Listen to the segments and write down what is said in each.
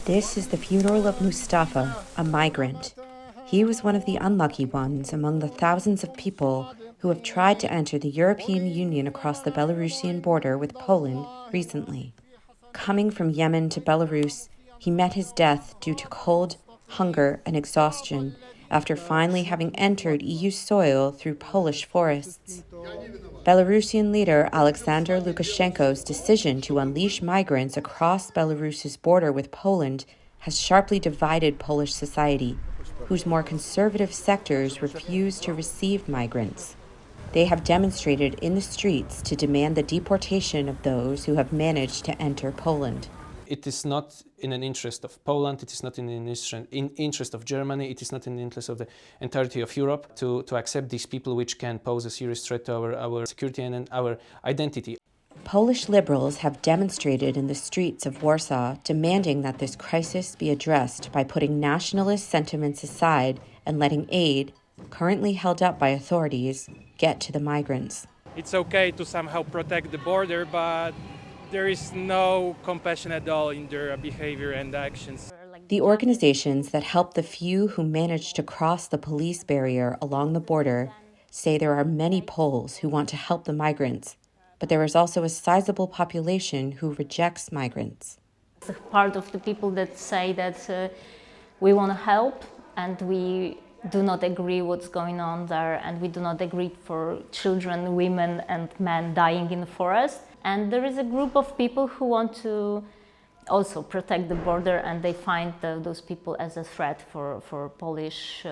This is the funeral of Mustafa, a migrant. He was one of the unlucky ones among the thousands of people who have tried to enter the European Union across the Belarusian border with Poland recently. Coming from Yemen to Belarus, he met his death due to cold, hunger, and exhaustion after finally having entered EU soil through Polish forests. Belarusian leader Alexander Lukashenko's decision to unleash migrants across Belarus's border with Poland has sharply divided Polish society, whose more conservative sectors refuse to receive migrants. They have demonstrated in the streets to demand the deportation of those who have managed to enter Poland. It is not in an interest of Poland, it is not in the interest of Germany, it is not in the interest of the entirety of Europe to accept these people which can pose a serious threat to our security and our identity. Polish liberals have demonstrated in the streets of Warsaw demanding that this crisis be addressed by putting nationalist sentiments aside and letting aid, currently held up by authorities, get to the migrants. It's okay to somehow protect the border, but there is no compassion at all in their behavior and actions. The organizations that help the few who manage to cross the police barrier along the border say there are many Poles who want to help the migrants, but there is also a sizable population who rejects migrants. Part of the people that say that we want to help and we do not agree what's going on there, and we do not agree for children, women and men dying in the forest. And there is a group of people who want to also protect the border, and they find those people as a threat for Polish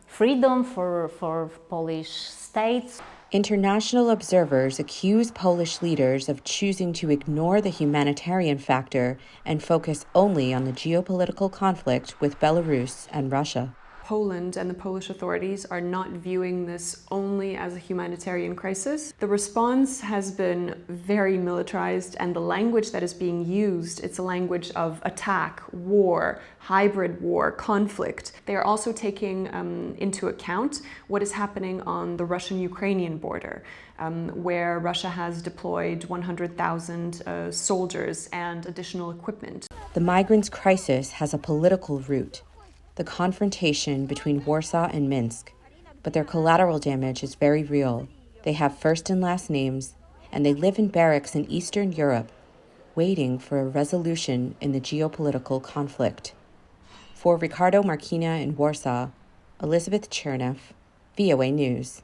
freedom, for Polish states. International observers accuse Polish leaders of choosing to ignore the humanitarian factor and focus only on the geopolitical conflict with Belarus and Russia. Poland and the Polish authorities are not viewing this only as a humanitarian crisis. The response has been very militarized, and the language that is being used, it's a language of attack, war, hybrid war, conflict. They are also taking into account what is happening on the Russian-Ukrainian border, where Russia has deployed 100,000 soldiers and additional equipment. The migrants' crisis has a political root, the confrontation between Warsaw and Minsk, but their collateral damage is very real. They have first and last names, and they live in barracks in Eastern Europe, waiting for a resolution in the geopolitical conflict. For Ricardo Marquina in Warsaw, Elizabeth Chernev, VOA News.